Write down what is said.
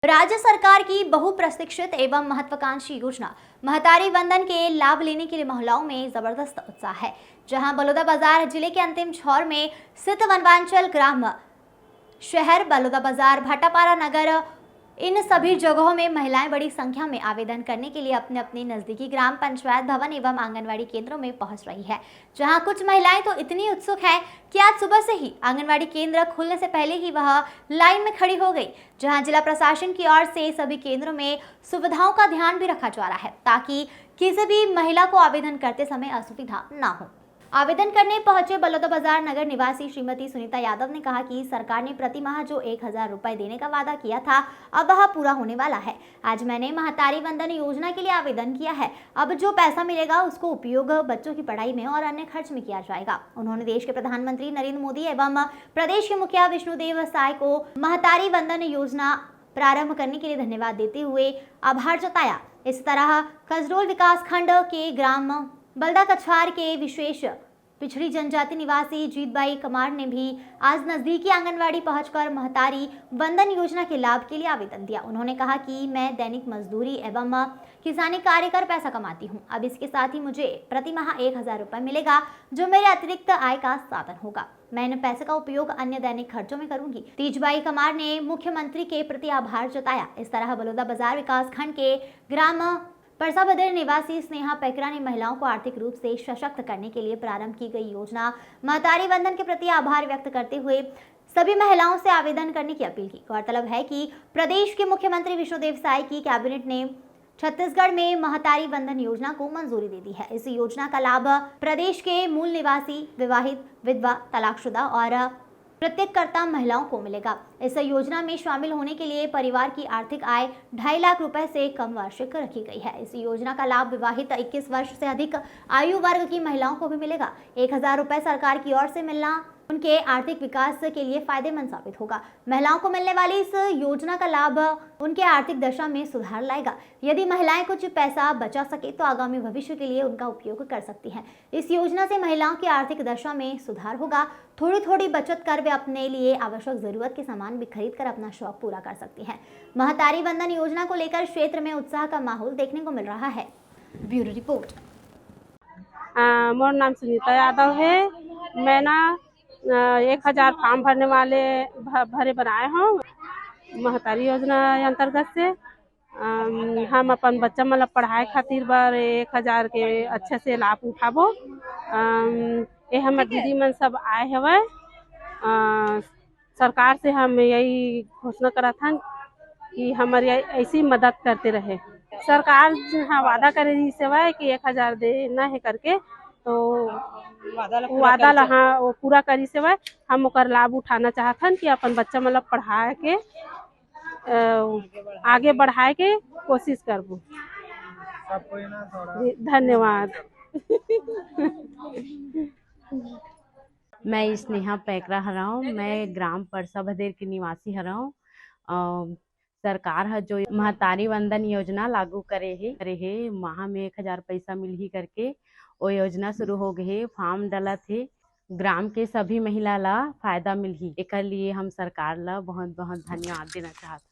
राज्य सरकार की बहुप्रतीक्षित एवं महत्वाकांक्षी योजना महतारी वंदन के लाभ लेने के लिए महिलाओं में जबरदस्त उत्साह है। जहां बलौदाबाजार जिले के अंतिम छोर में स्थित वनवांचल ग्राम शहर बलौदाबाजार भाटापारा नगर इन सभी जगहों में महिलाएं बड़ी संख्या में आवेदन करने के लिए अपने अपने नजदीकी ग्राम पंचायत भवन एवं आंगनवाड़ी केंद्रों में पहुंच रही है। जहां कुछ महिलाएं तो इतनी उत्सुक हैं कि आज सुबह से ही आंगनवाड़ी केंद्र खुलने से पहले ही वह लाइन में खड़ी हो गई। जहां जिला प्रशासन की ओर से सभी केंद्रों में सुविधाओं का ध्यान भी रखा जा रहा है ताकि किसी भी महिला को आवेदन करते समय असुविधा न हो। आवेदन करने पहुंचे बलौदाबाजार नगर निवासी श्रीमती सुनीता यादव ने कहा कि सरकार ने प्रति माह जो 1000 रुपए देने का वादा किया था अब वह पूरा होने वाला है। आज मैंने महतारी वंदन योजना के लिए आवेदन किया है। अब जो पैसा मिलेगा उसको उपयोग बच्चों की पढ़ाई में और अन्य खर्च में किया जाएगा। उन्होंने देश के प्रधानमंत्री नरेंद्र मोदी एवं प्रदेश के मुखिया विष्णुदेव साय को महतारी वंदन योजना प्रारंभ करने के लिए धन्यवाद देते हुए आभार जताया। इस तरह कसडोल विकास खंड के ग्राम बलदा कछवार के विशेष पिछड़ी जनजाति निवासी जीतबाई कमार ने भी आज नजदीकी आंगनवाड़ी पहुंचकर महतारी वंदन योजना के लाभ के लिए आवेदन दिया। उन्होंने कहा कि मैं दैनिक मजदूरी एवं किसानी कार्य कर पैसा कमाती हूं। अब इसके साथ ही मुझे प्रति माह 1000 रुपए मिलेगा जो मेरे अतिरिक्त आय का साधन होगा। मैं इन पैसे का उपयोग अन्य दैनिक खर्चों में करूंगी। तीजबाई कमार ने मुख्यमंत्री के प्रति आभार जताया। इस तरह बलौदाबाजार विकास खंड के ग्राम परसाबदर निवासी स्नेहा पैकरा ने महिलाओं को आर्थिक रूप से सशक्त करने के लिए प्रारंभ की गई योजना महतारी वंदन के प्रति आभार व्यक्त करते हुए सभी महिलाओं से आवेदन करने की अपील की। गौरतलब है कि प्रदेश के मुख्यमंत्री विष्णुदेव साय की कैबिनेट ने छत्तीसगढ़ में महतारी वंदन योजना को मंजूरी दे दी है। इस योजना का लाभ प्रदेश के मूल निवासी, विवाहित, विधवा, तलाकशुदा और प्रत्येककर्ता महिलाओं को मिलेगा। इस योजना में शामिल होने के लिए परिवार की आर्थिक आय 2.5 लाख रुपए से कम वार्षिक रखी गई है। इस योजना का लाभ विवाहित 21 वर्ष से अधिक आयु वर्ग की महिलाओं को भी मिलेगा। 1000 रुपए सरकार की ओर से मिलना उनके आर्थिक विकास के लिए फायदेमंद साबित होगा। महिलाओं को मिलने वाली इस योजना का लाभ उनके आर्थिक दशा में सुधार लाएगा। यदि महिलाएं कुछ पैसा बचा सके तो आगामी भविष्य के लिए उनका उपयोग कर सकती हैं। इस योजना से महिलाओं की आर्थिक दशा में सुधार होगा। थोड़ी थोड़ी बचत कर वे अपने लिए आवश्यक जरूरत के सामान भी खरीद कर अपना शौक पूरा कर सकती हैं। महतारी वंदन योजना को लेकर क्षेत्र में उत्साह का माहौल देखने को मिल रहा है। Bureau report. मोर नाम सुनीता यादव है। मैं ना 1000 फॉर्म भरे बनाए हूँ महतारी योजना अंतर्गत से। हम अपन बच्चा मतलब पढ़ाई खातिर बर 1000 के अच्छे से लाभ उठाबो। ये हमारे दीदी मन सब आए हवे। सरकार से हम यही घोषणा करत हन कि हमारी ऐसी मदद करते रहे। सरकार हाँ वादा करे रही सेवा कि 1000 देना है करके, तो वादा ला हाँ वो पूरा करी सेवा हम ओकर लाभ उठाना चाहथन कि अपन बच्चा मतलब पढ़ाए के आगे बढ़ाए के कोशिश करबो। धन्यवाद। मैं स्नेहा पैकरा हराऊँ। मैं ग्राम परसाबदर की निवासी हराऊँ। सरकार है जो महतारी वंदन योजना लागू करे है माह में 1000 पैसा मिलही करके वो योजना शुरू हो गई। फॉर्म डलत है, ग्राम के सभी महिला ला फायदा मिलही। एक लिए हम सरकार ला बहुत बहुत धन्यवाद देना चाहते।